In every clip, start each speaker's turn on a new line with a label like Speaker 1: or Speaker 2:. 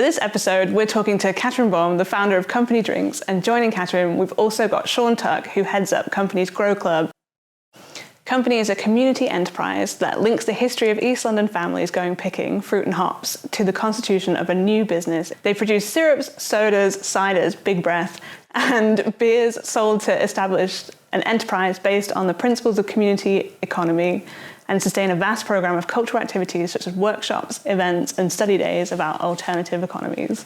Speaker 1: For this episode, we're talking to Kathrin Baum, the founder of Company Drinks, and joining Kathrin, we've also got Shaun Tuck, who heads up Company's Grow Club. Company is a community enterprise that links the history of East London families going picking fruit and hops to the constitution of a new business. They produce syrups, sodas, ciders, big breath, and beers sold to establish an enterprise based on the principles of community economy and sustain a vast programme of cultural activities such as workshops, events and study days about alternative economies.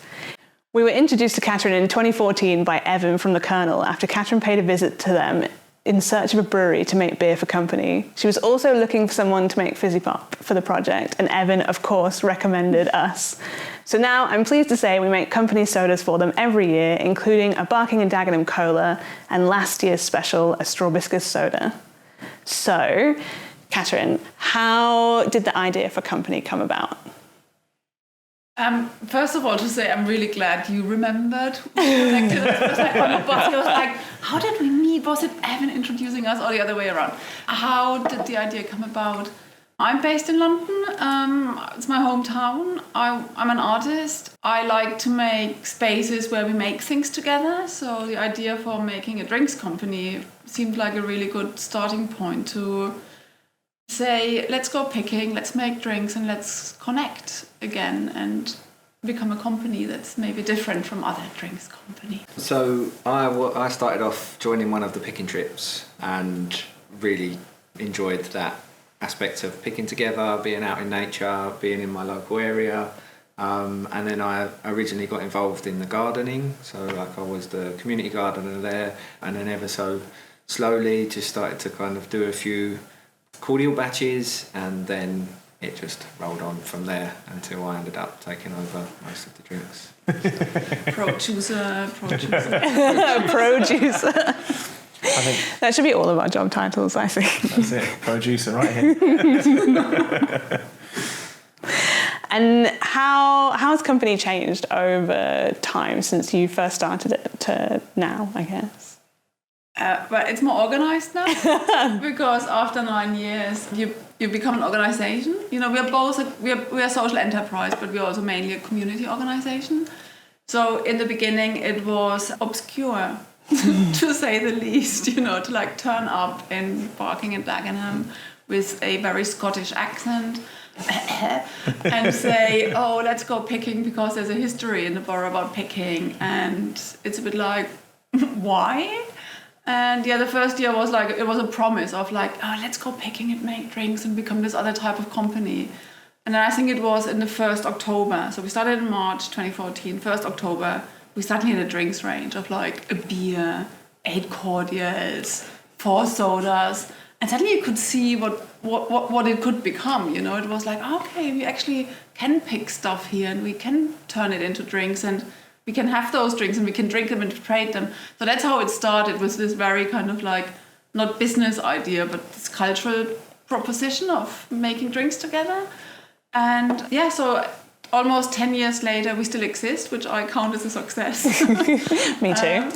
Speaker 1: We were introduced to Kathrin in 2014 by Evan from The Colonel after Kathrin paid a visit to them in search of a brewery to make beer for Company. She was also looking for someone to make fizzy pop for the project, and Evan, of course, recommended us. So now I'm pleased to say we make Company sodas for them every year, including a Barking and Dagenham cola and last year's special, a strawbiscuit soda. So, Kathrin, how did the idea for Company come about?
Speaker 2: First of all, to say I'm really glad you remembered. I was like, how did we meet? Was it Evan introducing us or the other way around? How did the idea come about? I'm based in London. It's my hometown. I'm an artist. I like to make spaces where we make things together. So the idea for making a drinks company seemed like a really good starting point to say, let's go picking, let's make drinks and let's connect again and become a company that's maybe different from other drinks companies.
Speaker 3: So I started off joining one of the picking trips and really enjoyed that aspect of picking together, being out in nature, being in my local area. And then I originally got involved in the gardening. So like I was the community gardener there, and then ever so slowly just started to kind of do a few cordial batches, and then it just rolled on from there until I ended up taking over most of the drinks.
Speaker 2: Producer.
Speaker 1: I think that should be all of our job titles, I think.
Speaker 4: That's it, producer right here.
Speaker 1: And how has Company changed over time since you first started it to now, I guess?
Speaker 2: But it's more organized now because after 9 years you become an organization. You know, we're a social enterprise, but we're also mainly a community organization. So in the beginning it was obscure to say the least, you know, to like turn up in Barking and Dagenham with a very Scottish accent and say, oh, let's go picking because there's a history in the borough about picking, and it's a bit like, why? And yeah, the first year was like, it was a promise of like, oh, let's go picking and make drinks and become this other type of company. And then I think it was in the 1st October. So we started in March 2014, 1st October, we suddenly had a drinks range of like a beer, 8 cordials, 4 sodas. And suddenly you could see what it could become, you know. It was like, okay, we actually can pick stuff here and we can turn it into drinks, and we can have those drinks and we can drink them and trade them. So that's how it started, with this very kind of like, not business idea, but this cultural proposition of making drinks together. And yeah, so almost 10 years later, we still exist, which I count as a success.
Speaker 1: Me too.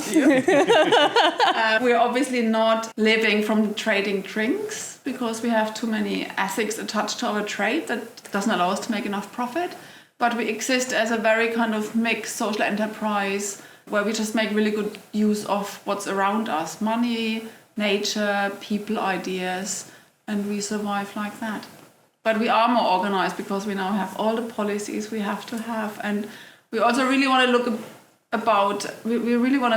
Speaker 2: We're obviously not living from trading drinks because we have too many ethics attached to our trade that doesn't allow us to make enough profit. But we exist as a very kind of mixed social enterprise where we just make really good use of what's around us. Money, nature, people, ideas, and we survive like that. But we are more organized because we now have all the policies we have to have. And we also really want to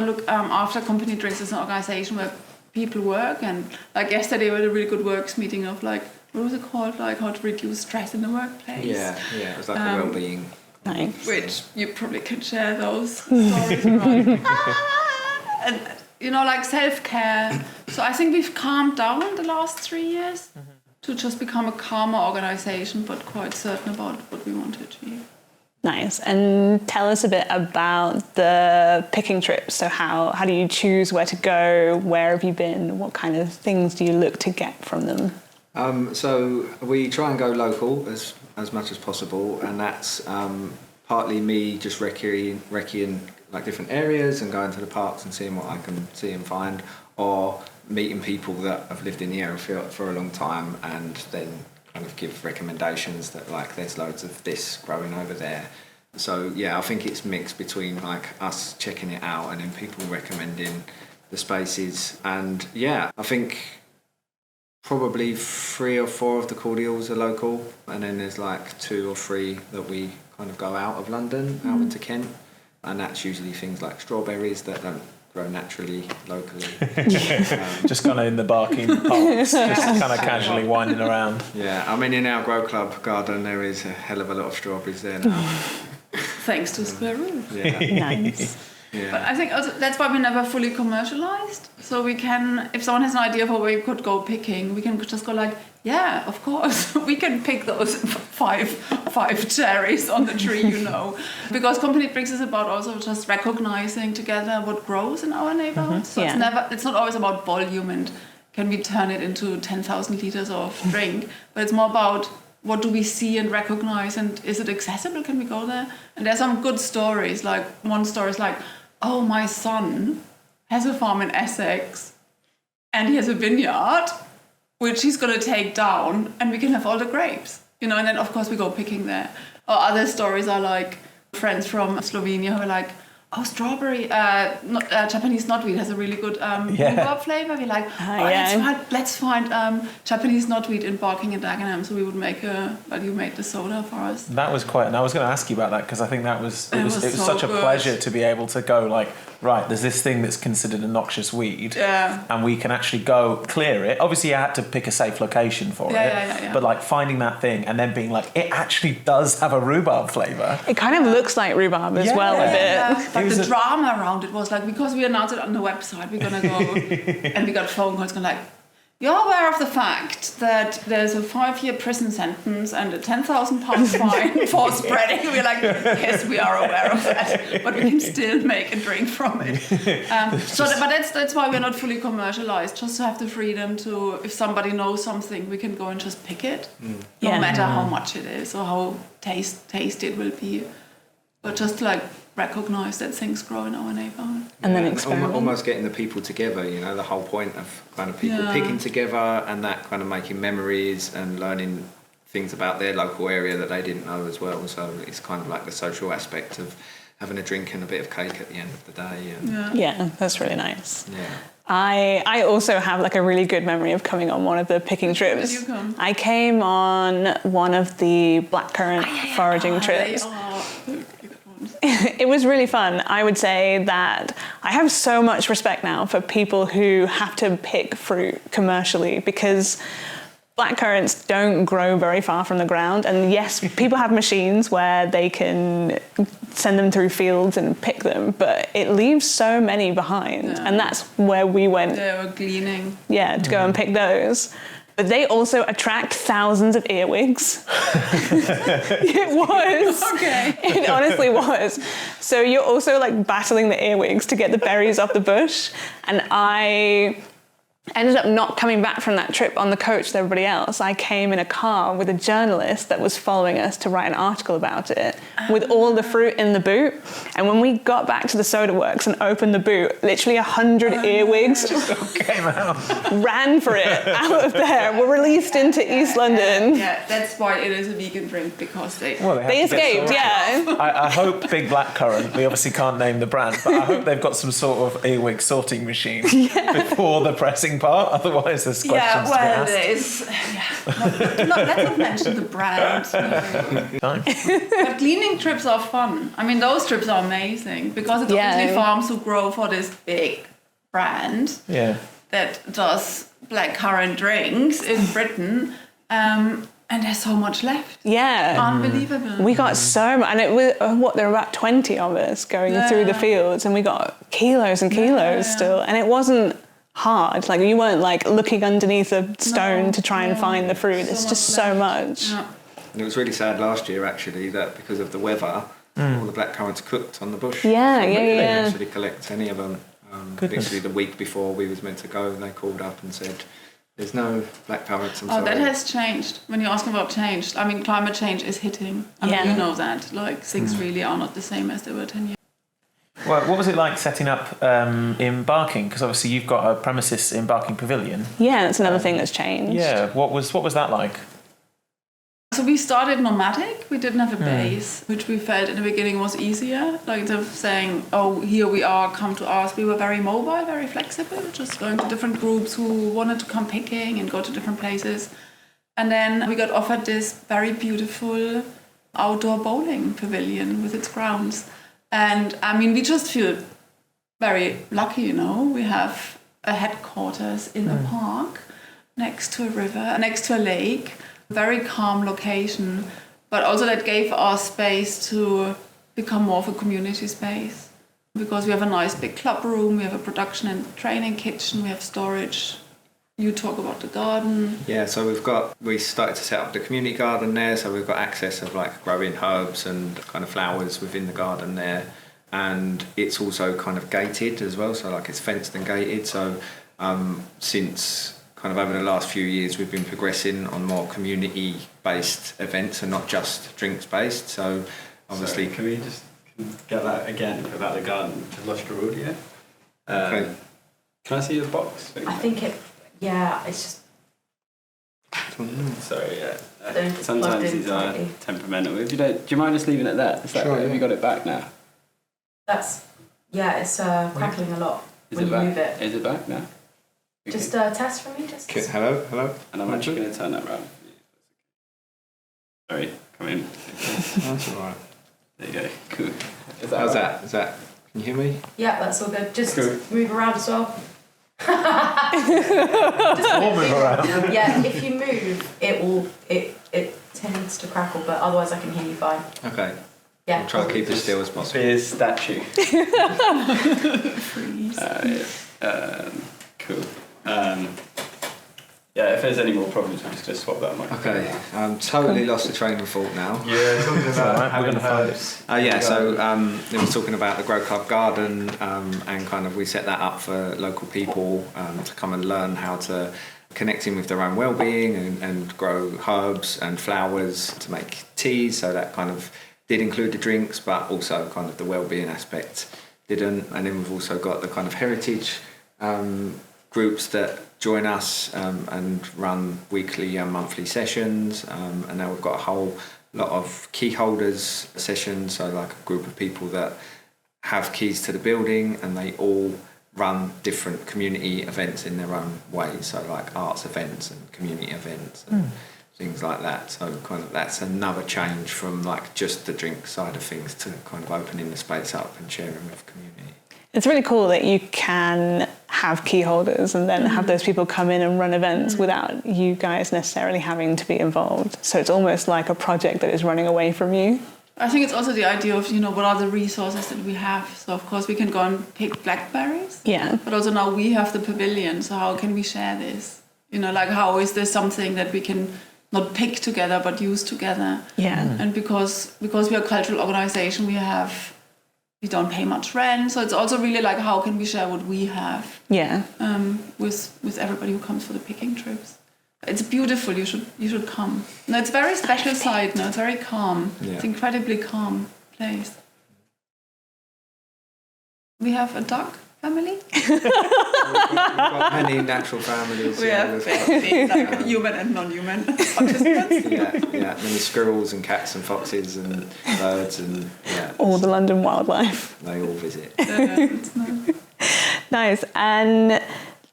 Speaker 2: look after Company Drinks as an organization where people work. And like yesterday we had a really good works meeting of like, what was it called? Like how to reduce stress in the workplace.
Speaker 3: Yeah, it was like a well-being.
Speaker 1: Nice.
Speaker 2: Which you probably can share those stories, right? And, you know, like self-care. So I think we've calmed down the last 3 years to just become a calmer organization, but quite certain about what we want to achieve.
Speaker 1: Nice. And tell us a bit about the picking trips. So how do you choose where to go? Where have you been? What kind of things do you look to get from them?
Speaker 3: So we try and go local as much as possible, and that's partly me just recceing like different areas and going to the parks and seeing what I can see and find, or meeting people that have lived in the area for a long time and then kind of give recommendations that like there's loads of this growing over there. So yeah, I think it's mixed between like us checking it out and then people recommending the spaces. And yeah, I think probably 3 or 4 of the cordials are local, and then there's like 2 or 3 that we kind of go out of London, out into Kent, and that's usually things like strawberries that don't grow naturally locally.
Speaker 4: Just kind of in the Barking parks, just kind of casually winding around.
Speaker 3: Yeah, I mean in our grow club garden there is a hell of a lot of strawberries there now.
Speaker 2: Thanks to Square Root.
Speaker 3: Yeah.
Speaker 1: Nice.
Speaker 3: Yeah.
Speaker 2: But I think also that's why we never fully commercialized. So we can, if someone has an idea for where we could go picking, we can just go like, yeah, of course, we can pick those five cherries on the tree, you know. Because Complete Bricks is about also just recognizing together what grows in our neighborhood. So it's not always about volume and can we turn it into 10,000 liters of drink, but it's more about what do we see and recognize, and is it accessible? Can we go there? And there's some good stories. Like one story is like, oh, my son has a farm in Essex and he has a vineyard which he's going to take down and we can have all the grapes, you know, and then of course we go picking there. Or other stories are like friends from Slovenia who are like, oh, strawberry, Japanese knotweed has a really good rhubarb flavor. We're like, let's find Japanese knotweed in Barking and Dagenham. So we would make you made the soda for us.
Speaker 4: That was quite, and I was going to ask you about that because I think it was
Speaker 2: so
Speaker 4: such a
Speaker 2: good.
Speaker 4: pleasure to be able to go like, right, there's this thing that's considered a noxious weed, and we can actually go clear it. Obviously, I had to pick a safe location for it, but like finding that thing and then being like, it actually does have a rhubarb flavour.
Speaker 1: It kind of looks like rhubarb as well a bit.
Speaker 2: But the drama around it was like, because we announced it on the website, we're going to go, and we got phone calls going like, you're aware of the fact that there's a 5-year prison sentence and a £10,000 fine for spreading? We're like, yes, we are aware of that, but we can still make a drink from it. But that's why we're not fully commercialized, just to have the freedom to, if somebody knows something, we can go and just pick it, no matter how much it is or how tasty it will be. But just to like recognize that things grow in our neighborhood.
Speaker 1: And then experiment.
Speaker 3: Almost getting the people together, you know, the whole point of kind of people picking together and that kind of making memories and learning things about their local area that they didn't know as well. So it's kind of like the social aspect of having a drink and a bit of cake at the end of the day. And
Speaker 1: yeah, that's really nice.
Speaker 3: Yeah.
Speaker 1: I also have like a really good memory of coming on one of the picking trips.
Speaker 2: Did you come?
Speaker 1: I came on one of the blackcurrant foraging trips. It was really fun. I would say that I have so much respect now for people who have to pick fruit commercially, because blackcurrants don't grow very far from the ground. And yes, people have machines where they can send them through fields and pick them, but it leaves so many behind. Yeah. And that's where we went.
Speaker 2: They were gleaning.
Speaker 1: Yeah, to go and pick those. But they also attract thousands of earwigs. It was.
Speaker 2: Okay.
Speaker 1: It honestly was. So you're also like battling the earwigs to get the berries off the bush. And I ended up not coming back from that trip on the coach with everybody else. I came in a car with a journalist that was following us to write an article about it, with all the fruit in the boot. And when we got back to the soda works and opened the boot, literally 100 earwigs
Speaker 4: came out,
Speaker 1: ran for it out of there, were released into East London.
Speaker 2: Yeah, that's why it is a vegan drink, because they
Speaker 1: escaped, yeah.
Speaker 4: I hope Big Blackcurrant, we obviously can't name the brand, but I hope they've got some sort of earwig sorting machine before the pressing part, otherwise there's questions to be asked.
Speaker 2: It is. Let's not mention the brand. But cleaning trips are fun. I mean, those trips are amazing, because it's obviously farms who grow for this big brand that does blackcurrant drinks in Britain. And there's so much left.
Speaker 1: Yeah.
Speaker 2: Unbelievable.
Speaker 1: We got so much, and it was, there were about 20 of us going through the fields, and we got kilos and kilos still, and it wasn't hard. Like, you weren't like looking underneath a stone to try and find the fruit. It's just so much.
Speaker 2: Yeah.
Speaker 3: And it was really sad last year, actually, that because of the weather, all the blackcurrants cooked on the bush.
Speaker 1: Yeah,
Speaker 3: so
Speaker 1: yeah,
Speaker 3: they
Speaker 1: yeah.
Speaker 3: didn't actually collect any of them. Literally the week before we was meant to go, they called up and said, there's no blackcurrants.
Speaker 2: That has changed. When you're asking about change, I mean, climate change is hitting. I mean, you know that. Like, things really are not the same as they were 10 years.
Speaker 4: Well, what was it like setting up in Barking? Because obviously you've got a premises in Barking Pavilion.
Speaker 1: Yeah, that's another thing that's changed.
Speaker 4: Yeah, what was that like?
Speaker 2: So we started nomadic. We didn't have a base, which we felt in the beginning was easier. Like instead of saying, oh, here we are, come to us. We were very mobile, very flexible, just going to different groups who wanted to come picking and go to different places. And then we got offered this very beautiful outdoor bowling pavilion with its grounds. And I mean, we just feel very lucky, you know. We have a headquarters in a park next to a river, next to a lake. Very calm location, but also that gave us space to become more of a community space, because we have a nice big club room, we have a production and training kitchen, we have storage. You talk about the garden.
Speaker 3: Yeah, so we started to set up the community garden there, so we've got access of like growing herbs and kind of flowers within the garden there, and it's also kind of gated as well, so like it's fenced and gated. So since kind of over the last few years, we've been progressing on more community-based events and not just drinks-based. So obviously...
Speaker 5: Sorry, can we just get that again about the garden? Just lost your audio.
Speaker 3: Okay.
Speaker 5: Can I see your box?
Speaker 6: I think it's just...
Speaker 5: Sorry, yeah.
Speaker 6: Don't
Speaker 5: Sometimes
Speaker 6: plug in
Speaker 5: these are
Speaker 6: tightly.
Speaker 5: temperamental. If you don't, do you mind just leaving it there? Is that,
Speaker 3: Sure,
Speaker 5: have you got it back now?
Speaker 6: It's crackling a lot when you move it.
Speaker 5: Is it back now?
Speaker 6: Just test for me, just.
Speaker 3: Okay, hello?
Speaker 5: And I'm actually going to turn that round. Sorry, come in.
Speaker 3: That's all right.
Speaker 5: There you go. Cool.
Speaker 3: How's that? Is that... Can you hear me?
Speaker 6: Yeah, that's all good. Just
Speaker 5: Cool.
Speaker 6: move around as well.
Speaker 4: All move around.
Speaker 6: Yeah, if you move, it tends to crackle, but otherwise I can hear you fine.
Speaker 3: Okay.
Speaker 6: Yeah.
Speaker 3: I'll try to keep it still as possible.
Speaker 5: Be a statue.
Speaker 2: Freeze.
Speaker 5: Cool. Yeah, if there's any more problems, we're just going to swap that mic.
Speaker 3: Okay, totally lost the train of thought now.
Speaker 5: Yeah, talking about
Speaker 4: Alright, we're
Speaker 5: having
Speaker 4: gonna
Speaker 5: herbs.
Speaker 3: It was talking about the Grow Club garden, and kind of we set that up for local people to come and learn how to connect in with their own well-being and grow herbs and flowers to make teas. So that kind of did include the drinks, but also kind of the well-being aspect didn't. And then we've also got the kind of heritage groups that join us and run weekly and monthly sessions, and now we've got a whole lot of key holders sessions, so like a group of people that have keys to the building and they all run different community events in their own way, so like arts events and community events and things like that. So kind of that's another change from like just the drink side of things to kind of opening the space up and sharing with community.
Speaker 1: It's really cool that you can have key holders and then have those people come in and run events without you guys necessarily having to be involved. So it's almost like a project that is running away from you.
Speaker 2: I think it's also the idea of, what are the resources that we have. So of course we can go and pick blackberries.
Speaker 1: Yeah.
Speaker 2: But also now we have the pavilion, so how can we share this? Like how is this something that we can not pick together but use together?
Speaker 1: Yeah.
Speaker 2: And because we are a cultural organization, we don't pay much rent, so it's also really like how can we share what we have with everybody who comes for the picking trips. It's beautiful. You should come. No, it's a very special site. No, it's very calm.
Speaker 3: Yeah.
Speaker 2: It's incredibly calm place. We have a duck family.
Speaker 3: We've got many natural families.
Speaker 2: We have like human and non-human participants.
Speaker 3: Yeah, many squirrels and cats and foxes and birds and
Speaker 1: All the London wildlife.
Speaker 3: they all visit.
Speaker 2: It's nice.
Speaker 1: Nice. And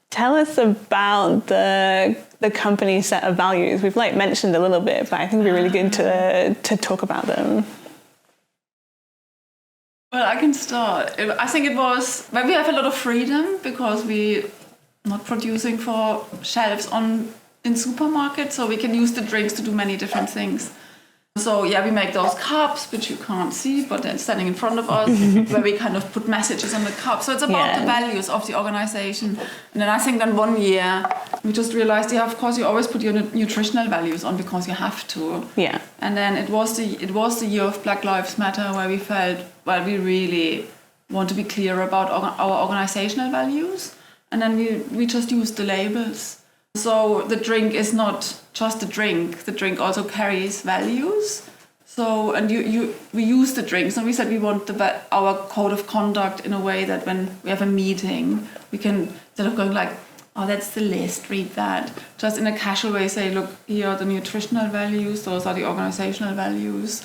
Speaker 1: tell us about the company set of values. We've mentioned a little bit, but I think it'd be really good to talk about them.
Speaker 2: Well, I can start. I think it was when we have a lot of freedom because we're not producing for shelves in supermarkets, so we can use the drinks to do many different things. So we make those cups, which you can't see, but they're standing in front of us, where we kind of put messages on the cup. So it's about the values of the organization. And then I think then one year we just realized, of course you always put your nutritional values on because you have to.
Speaker 1: Yeah.
Speaker 2: And then it was the year of Black Lives Matter where we felt, we really want to be clear about our organizational values. And then we just used the labels. So the drink is not just a drink. The drink also carries values. So, and we use the drinks, and we said we want our code of conduct in a way that when we have a meeting, we can, instead of going like, oh, that's the list, read that. Just in a casual way say, look, here are the nutritional values, those are the organizational values.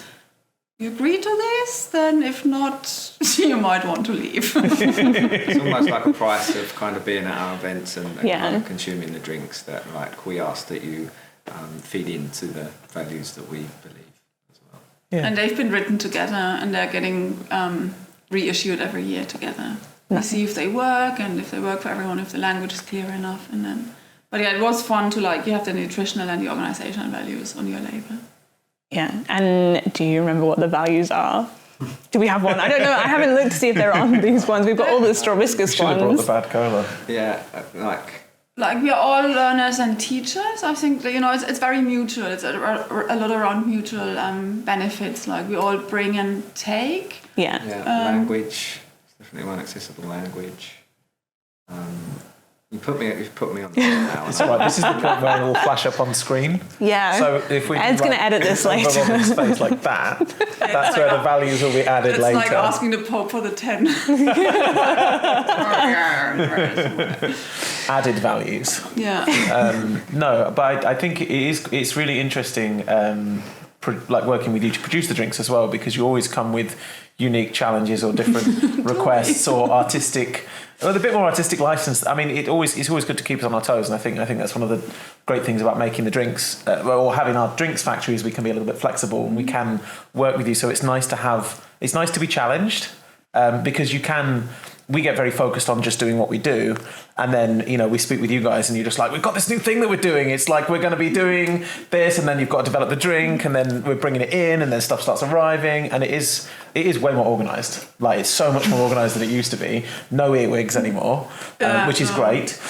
Speaker 2: You agree to this? Then if not, you might want to leave.
Speaker 3: It's almost like a price of kind of being at our events and kind of consuming the drinks that like we ask that you feed into the values that we believe as well.
Speaker 2: Yeah. And they've been written together and they're getting reissued every year together. We see if they work and if they work for everyone, if the language is clear enough. And then, but yeah, it was fun to like, you have the nutritional and the organizational values on your label.
Speaker 1: Yeah, and do you remember what the values are? Do we have one? I don't know. I haven't looked to see if they're on these ones. We've got all the strawbiscus ones.
Speaker 4: Should have brought the bad cola.
Speaker 3: Yeah,
Speaker 2: like we are all learners and teachers. I think it's very mutual. It's a lot around mutual benefits. Like we all bring and take.
Speaker 1: Yeah.
Speaker 3: Language. It's definitely one accessible language. You've put me on the spot now.
Speaker 4: It's all right. This is the point where it will flash up on screen.
Speaker 1: Yeah.
Speaker 4: So if we
Speaker 1: Ed's going to edit this later.
Speaker 4: Space like that. That's where the values will be added later.
Speaker 2: It's like asking the Pope for the 10.
Speaker 4: Added values.
Speaker 2: Yeah.
Speaker 4: No, but I think it's really interesting. Like working with you to produce the drinks as well, because you always come with unique challenges or different requests or artistic. Well, a bit more artistic license. I mean, it's always good to keep us on our toes, and I think that's one of the great things about making the drinks or having our drinks factory is we can be a little bit flexible and we can work with you. So it's nice to be challenged because we get very focused on just doing what we do, and then we speak with you guys and you're just like, we've got this new thing that we're doing. It's like we're going to be doing this, and then you've got to develop the drink, and then we're bringing it in, and then stuff starts arriving, and it is way more organised. Like it's so much more organised than it used to be. No earwigs anymore, which is great.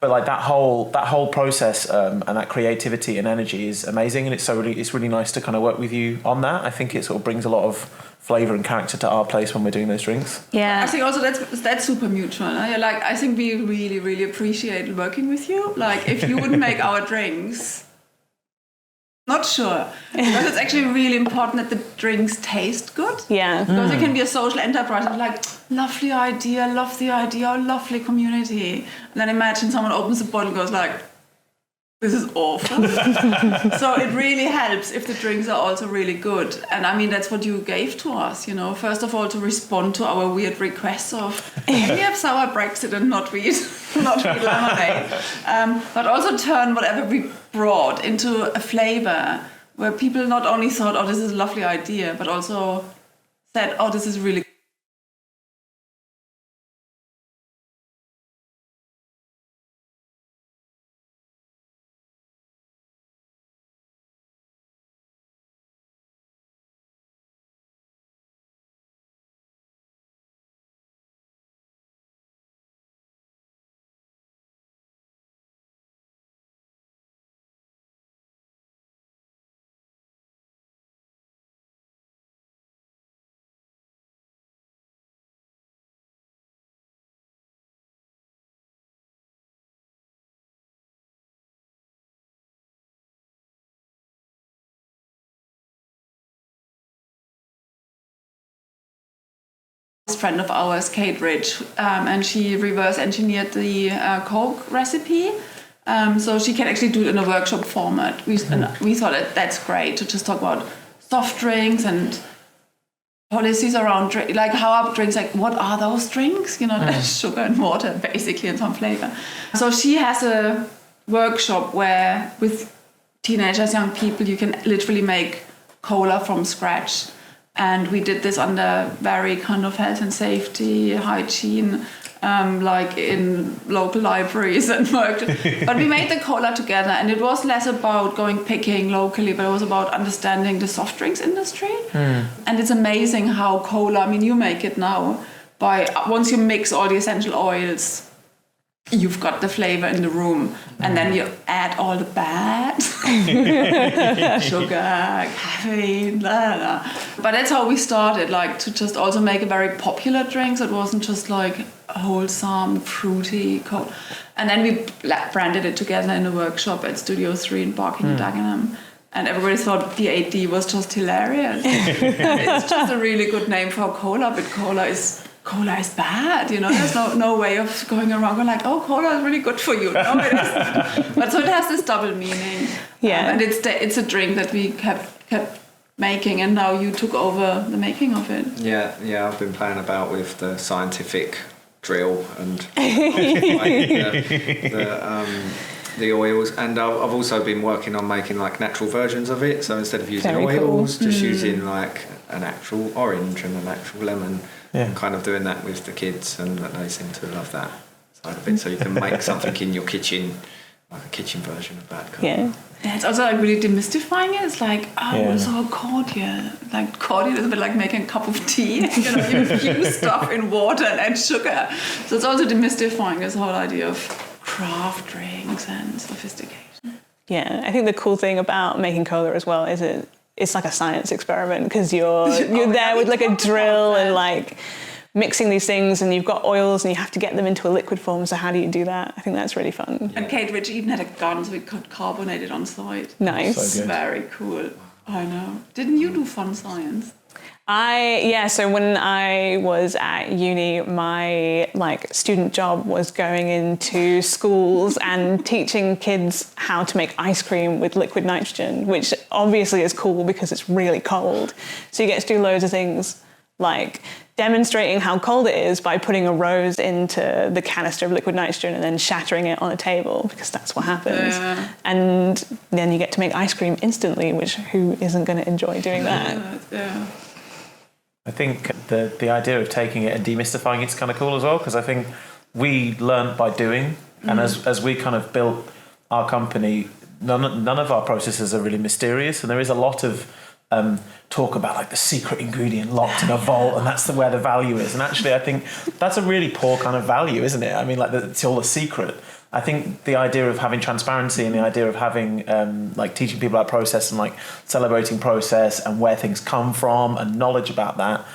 Speaker 4: But like that whole process and that creativity and energy is amazing, and it's really nice to kind of work with you on that. I think it sort of brings a lot of flavour and character to our place when we're doing those drinks.
Speaker 1: Yeah,
Speaker 2: I think also that's super mutual. Like I think we really really appreciate working with you. Like if you would make our drinks. Not sure, because it's actually really important that the drinks taste good.
Speaker 1: Yeah.
Speaker 2: Because it can be a social enterprise of like, lovely idea, love the idea, lovely community. And then imagine someone opens the bottle and goes like, this is awful. So it really helps if the drinks are also really good. And I mean, that's what you gave to us, First of all, to respond to our weird requests of, can we have sour Brexit and not read lemonade? But also turn whatever we brought into a flavour where people not only thought, oh, this is a lovely idea, but also said, oh, this is really friend of ours, Kate Rich, and she reverse engineered the Coke recipe, so she can actually do it in a workshop format. We thought that's great to just talk about soft drinks and policies around like how are drinks, like what are those drinks? There's sugar and water basically and some flavor. So she has a workshop where with teenagers, young people, you can literally make cola from scratch. And we did this under very kind of health and safety, hygiene, like in local libraries and worked. But we made the cola together, and it was less about going picking locally, but it was about understanding the soft drinks industry. And it's amazing how cola, I mean, you make it now, once you mix all the essential oils, you've got the flavor in the room, and then you add all the bad sugar, caffeine, blah, blah. But that's how we started, like to just also make a very popular drink. So it wasn't just like wholesome, fruity, cold. And then we branded it together in a workshop at Studio 3 in Barking and Dagenham. And everybody thought BAD was just hilarious. And it's just a really good name for cola, but cola is cola is bad, there's no way of going around going like, oh, cola is really good for you. No, it isn't. But so it has this double meaning.
Speaker 1: Yeah.
Speaker 2: And it's a drink that we kept making, and now you took over the making of it.
Speaker 3: Yeah, I've been playing about with the scientific drill and the oils, and I've also been working on making like natural versions of it. So instead of using oils, just using like an actual orange and an actual lemon, and kind of doing that with the kids, and they seem to love that side of it. So you can make something in your kitchen, like a kitchen version of bad cola.
Speaker 1: Yeah.
Speaker 2: Yeah, it's also like really demystifying it. It's like, so cordial. Like cordial is a bit like making a cup of tea. You infuse stuff in water and add sugar. So it's also demystifying this whole idea of craft drinks and sophistication.
Speaker 1: Yeah, I think the cool thing about making cola as well is it's like a science experiment, because you're there with like a drill and like mixing these things, and you've got oils and you have to get them into a liquid form. So how do you do that? I think that's really fun.
Speaker 2: And Kate Ritchie even had a gun, so we could carbonate it on site.
Speaker 1: Nice.
Speaker 4: So good.
Speaker 2: Very cool. I know. Didn't you do fun science?
Speaker 1: So when I was at uni, my student job was going into schools and teaching kids how to make ice cream with liquid nitrogen, which obviously is cool because it's really cold. So you get to do loads of things like demonstrating how cold it is by putting a rose into the canister of liquid nitrogen and then shattering it on a table, because that's what happens. Yeah. And then you get to make ice cream instantly, which who isn't going to enjoy doing that?
Speaker 2: Yeah.
Speaker 4: I think the idea of taking it and demystifying it's kind of cool as well, because I think we learned by doing, and as we kind of built our company, none of our processes are really mysterious, and there is a lot of talk about like the secret ingredient locked in a vault, and that's where the value is. And actually, I think that's a really poor kind of value, isn't it? I mean, like it's all a secret. I think the idea of having transparency and the idea of having like teaching people about process and like celebrating process and where things come from and knowledge about that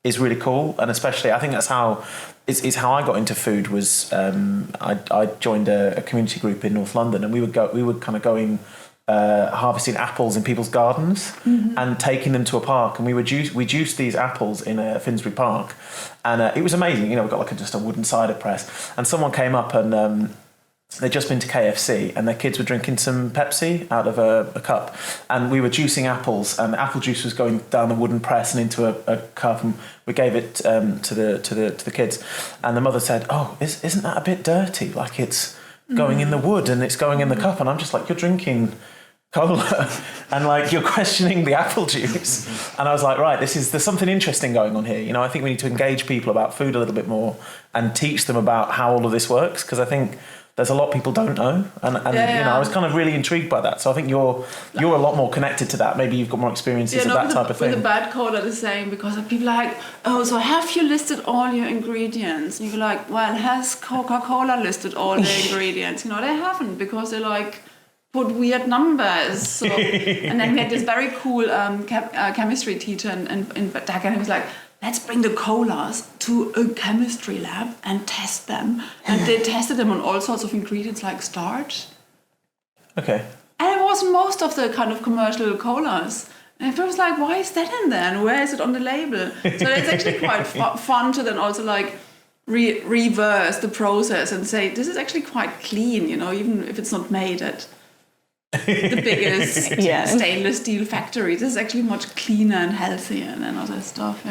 Speaker 4: is really cool. And especially, I think that's how it's how I got into food. Was I joined a community group in North London, and we would kind of go in. Harvesting apples in people's gardens and taking them to a park, and we juiced these apples in Finsbury Park, and it was amazing. We got like just a wooden cider press, and someone came up and they'd just been to KFC, and their kids were drinking some Pepsi out of a cup, and we were juicing apples, and the apple juice was going down the wooden press and into a cup, and we gave it to the kids, and the mother said, "Oh, isn't that a bit dirty? Like it's going in the wood and it's going in the cup." And I'm just like, "You're drinking cola and like you're questioning the apple juice." And I was like, right, there's something interesting going on here. I think we need to engage people about food a little bit more and teach them about how all of this works, because I think there's a lot people don't know, and I was kind of really intrigued by that. So I think you're a lot more connected to that. Maybe you've got more experiences of that type of thing.
Speaker 2: With the bad cola, the same, because people are like, "Oh, so have you listed all your ingredients?" And you're like, "Well, has Coca-Cola listed all the ingredients?" They haven't, because they like put weird numbers. So, and then we had this very cool chemistry teacher in Dagenham. He was like, "Let's bring the colas to a chemistry lab and test them." And they tested them on all sorts of ingredients like starch.
Speaker 4: Okay.
Speaker 2: And it was most of the kind of commercial colas. And I was like, why is that in there? And where is it on the label? So it's actually quite fun to then also like reverse the process and say, this is actually quite clean, even if it's not made at the biggest stainless steel factory. This is actually much cleaner and healthier and other stuff.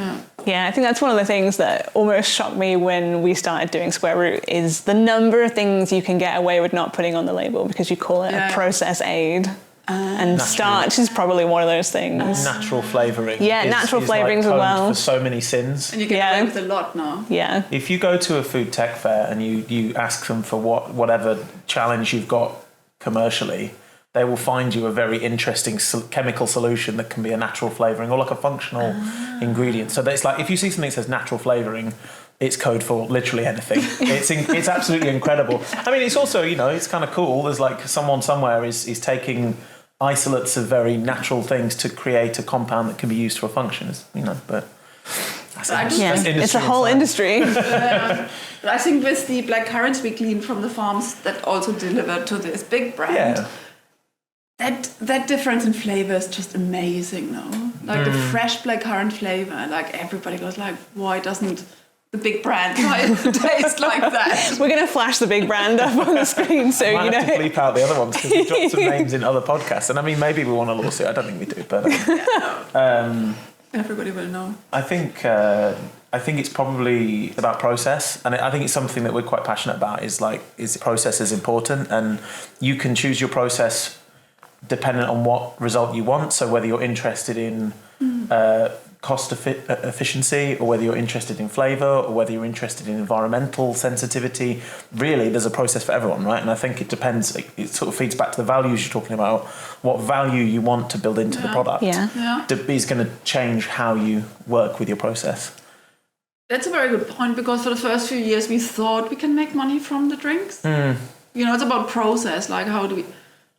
Speaker 1: Yeah, I think that's one of the things that almost shocked me when we started doing Square Root, is the number of things you can get away with not putting on the label because you call it a process aid. And starch is probably one of those things.
Speaker 4: Natural flavouring.
Speaker 1: Yeah, natural flavourings as well.
Speaker 4: For so many sins.
Speaker 2: And you get away with a lot now.
Speaker 1: Yeah.
Speaker 4: If you go to a food tech fair and you ask them for whatever challenge you've got commercially, they will find you a very interesting chemical solution that can be a natural flavouring or like a functional ingredient. So it's like if you see something that says natural flavouring, it's code for literally anything. It's absolutely incredible. I mean, it's also, it's kind of cool. There's like someone somewhere is taking isolates of very natural things to create a compound that can be used for a function, but
Speaker 1: it's a whole industry.
Speaker 2: But I think with the black currants we cleaned from the farms that also delivered to this big brand, that difference in flavor is just amazing now. Like the fresh blackcurrant flavor, like everybody goes like, why doesn't the big brand might taste like that.
Speaker 1: We're going to flash the big brand up on the screen, so
Speaker 4: you
Speaker 1: know.
Speaker 4: Have to bleep out the other ones because we dropped some names in other podcasts, and I mean maybe we want a lawsuit. I don't think we do, but
Speaker 2: everybody will know.
Speaker 4: I think it's probably about process, and I think it's something that we're quite passionate about. Is process is important, and you can choose your process dependent on what result you want. So whether you're interested in cost efficiency, or whether you're interested in flavour, or whether you're interested in environmental sensitivity, really there's a process for everyone, right? And I think it depends, it sort of feeds back to the values you're talking about. What value you want to build into the product is going to change how you work with your process.
Speaker 2: That's a very good point, because for the first few years we thought we can make money from the drinks. It's about process, like how do we...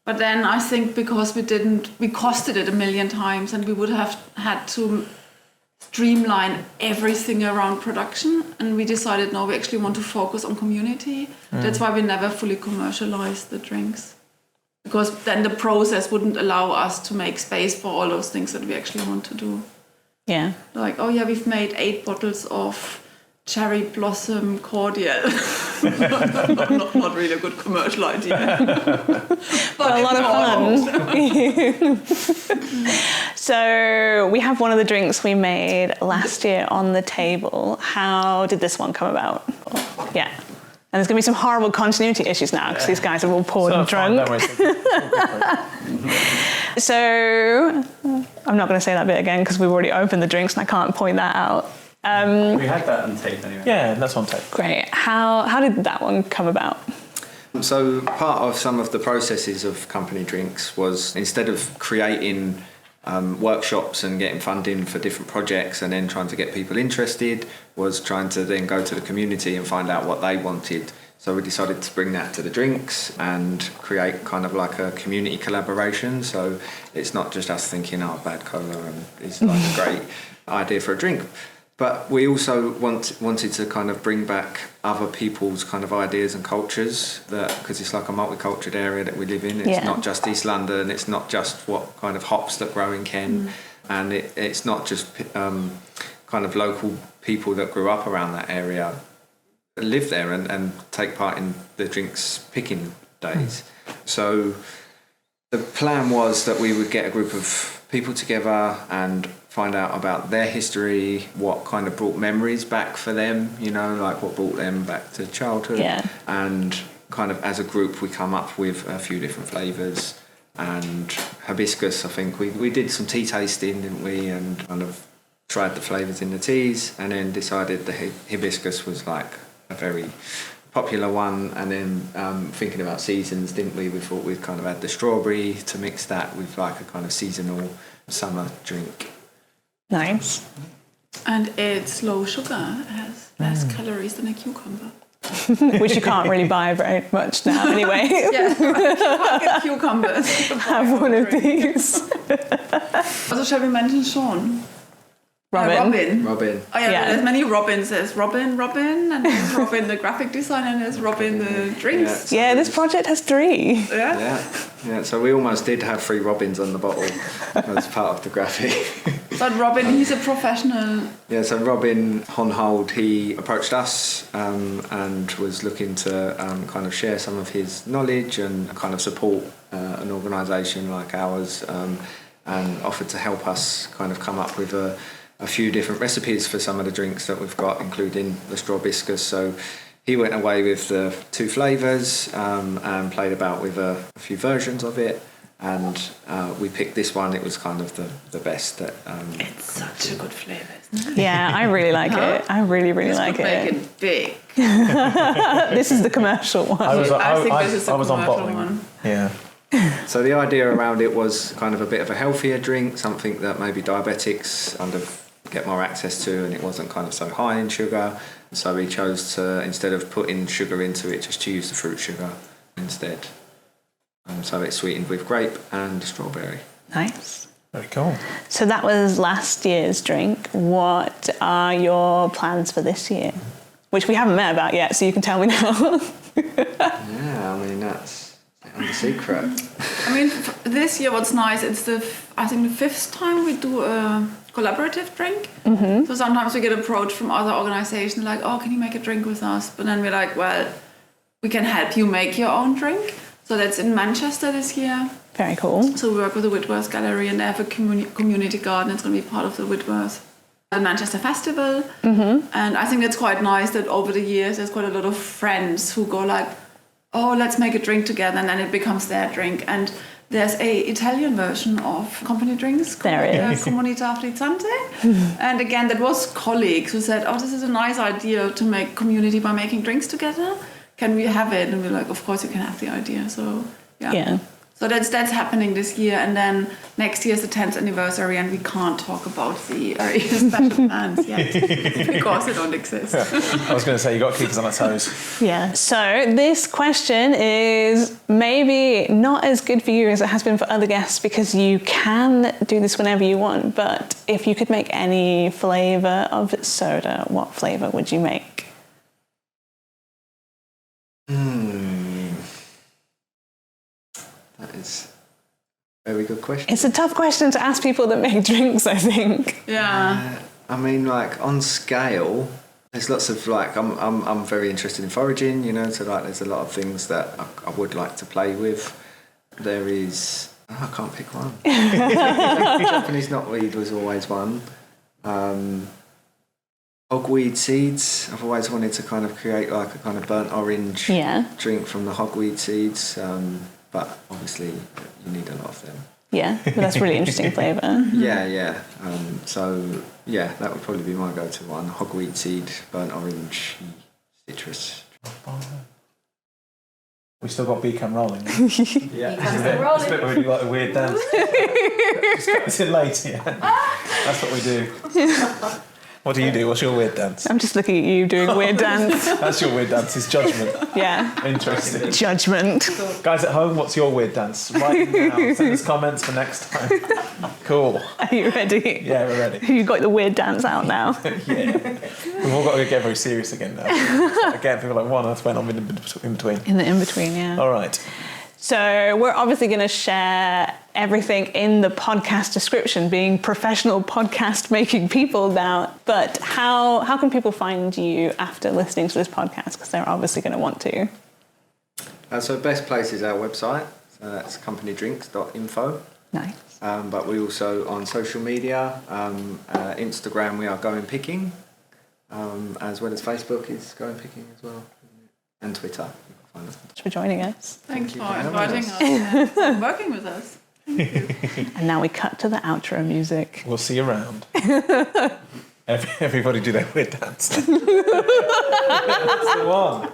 Speaker 2: But then I think because we costed it 1 million times, and we would have had to streamline everything around production, and we decided no, we actually want to focus on community. That's why we never fully commercialized the drinks, because then the process wouldn't allow us to make space for all those things that we actually want to do.
Speaker 1: Yeah.
Speaker 2: Like, we've made 8 bottles of cherry blossom cordial. not really a good commercial idea. But
Speaker 1: a lot of fun. So we have one of the drinks we made last year on the table. How did this one come about? Yeah. And there's going to be some horrible continuity issues now because these guys are all poured and drunk. So I'm not going to say that bit again because we've already opened the drinks and I can't point that out.
Speaker 5: We had that on tape anyway.
Speaker 4: Yeah, that's on tape.
Speaker 1: Great. How did that one come about?
Speaker 3: So part of some of the processes of company drinks was, instead of creating workshops and getting funding for different projects and then trying to get people interested, was trying to then go to the community and find out what they wanted. So we decided to bring that to the drinks and create kind of like a community collaboration. So it's not just us thinking, bad cola and it's like a great idea for a drink. But we also wanted to kind of bring back other people's kind of ideas and cultures, because it's like a multicultural area that we live in. It's not just East London. It's not just what kind of hops that grow in Kent. And it's not just kind of local people that grew up around that area live there and take part in the drinks picking days. So the plan was that we would get a group of people together and find out about their history, what kind of brought memories back for them, like what brought them back to childhood. And kind of as a group we come up with a few different flavours. And hibiscus, I think we did some tea tasting, didn't we, and kind of tried the flavours in the teas, and then decided the hibiscus was like a very popular one. And then thinking about seasons, didn't we thought we'd kind of add the strawberry to mix that with like a kind of seasonal summer drink.
Speaker 1: Nice.
Speaker 2: And it's low sugar. It has less calories than a cucumber.
Speaker 1: Which you can't really buy very much now anyway.
Speaker 2: Yeah, you can't get cucumbers.
Speaker 1: Have one of these.
Speaker 2: Also, shall we mention Shaun?
Speaker 1: Robin.
Speaker 2: Oh yeah, there's many Robins. There's Robin, and there's Robin the graphic designer, and there's Robin the drinks.
Speaker 1: Yeah, this project has 3.
Speaker 3: Yeah. So we almost did have 3 Robins on the bottle as part of the graphic.
Speaker 2: But Robin, he's a professional.
Speaker 3: Yeah, so Robin Honhold, he approached us and was looking to kind of share some of his knowledge and kind of support an organisation like ours, and offered to help us kind of come up with a few different recipes for some of the drinks that we've got, including the strawbiscus. So he went away with the 2 flavours and played about with a few versions of it. And we picked this one. It was kind of the best.
Speaker 2: It's such a good flavour, isn't it?
Speaker 1: Yeah, I really like it. I really like it.
Speaker 2: Make it big.
Speaker 1: This is the commercial one.
Speaker 2: I think this is the
Speaker 4: on
Speaker 2: commercial
Speaker 4: bottling
Speaker 2: one.
Speaker 4: Yeah.
Speaker 3: So the idea around it was kind of a bit of a healthier drink, something that maybe diabetics get more access to, and it wasn't kind of so high in sugar. So we chose to, instead of putting sugar into it, just to use the fruit sugar instead. So it's sweetened with grape and strawberry.
Speaker 1: Nice.
Speaker 4: Very cool.
Speaker 1: So that was last year's drink. What are your plans for this year? Which we haven't met about yet, so you can tell me now.
Speaker 3: Yeah, I mean, that's I'm the secret.
Speaker 2: I mean, this year what's nice, it's I think the 5th time we do a collaborative drink. Mm-hmm. So sometimes we get approached from other organizations like, oh, can you make a drink with us? But then we're like, well, we can help you make your own drink. So that's in Manchester this year.
Speaker 1: Very cool.
Speaker 2: So we work with the Whitworth Gallery and they have a community garden. It's going to be part of the Whitworth Manchester Festival. Mm-hmm. And I think that's quite nice that over the years there's quite a lot of friends who go like, oh, let's make a drink together, and then it becomes their drink. And there's a Italian version of company drinks.
Speaker 1: There is.
Speaker 2: Comunità Frizzante. And again, that was colleagues who said, oh, this is a nice idea to make community by making drinks together. Can we have it? And we're like, of course you can have the idea. So, yeah. So that's happening this year, and then next year is the 10th anniversary, and we can't talk about the special plans yet because they don't exist.
Speaker 4: I was going to say, you've got to keep us on our toes.
Speaker 1: Yeah. So this question is maybe not as good for you as it has been for other guests because you can do this whenever you want. But if you could make any flavour of soda, what flavour would you make?
Speaker 3: That is a very good question.
Speaker 1: It's a tough question to ask people that make drinks, I think.
Speaker 2: Yeah.
Speaker 3: I mean, like on scale, there's lots of like I'm very interested in foraging, you know. So like, there's a lot of things that I would like to play with. There is I can't pick one. Japanese knotweed was always one. Hogweed seeds. I've always wanted to kind of create like a kind of burnt orange drink from the hogweed seeds. But obviously you need a lot of them.
Speaker 1: Yeah, but that's really interesting flavour.
Speaker 3: Yeah. So yeah, that would probably be my go-to one. Hogweed seed, burnt orange, citrus.
Speaker 4: We still got Beacon rolling.
Speaker 6: Yeah.
Speaker 4: It's a bit really like a weird dance. Just cut this in later, yeah. That's what we do. What do you do? What's your weird dance?
Speaker 1: I'm just looking at you doing weird dance.
Speaker 4: That's your weird dance, is judgment.
Speaker 1: Yeah.
Speaker 4: Interesting.
Speaker 1: Judgment.
Speaker 4: Guys at home, what's your weird dance? Write it down. Send us comments for next time. Cool.
Speaker 1: Are you ready?
Speaker 4: Yeah, we're ready.
Speaker 1: You've got the weird dance out now.
Speaker 4: Yeah. We've all got to get very serious again now. Again, people are like, what on earth went on in between?
Speaker 1: In the in-between, yeah.
Speaker 4: All right.
Speaker 1: So we're obviously going to share everything in the podcast description, being professional podcast making people now. But how can people find you after listening to this podcast? Because they're obviously going to want to.
Speaker 3: So best place is our website. So that's companydrinks.info.
Speaker 1: Nice.
Speaker 3: But we also on social media, Instagram we are Going Picking, as well as Facebook is Going Picking as well, and Twitter.
Speaker 1: Thanks for joining us.
Speaker 2: Thanks for inviting us. And working with us.
Speaker 1: And now we cut to the outro music.
Speaker 4: We'll see you around. Everybody do their weird dance. That's the one.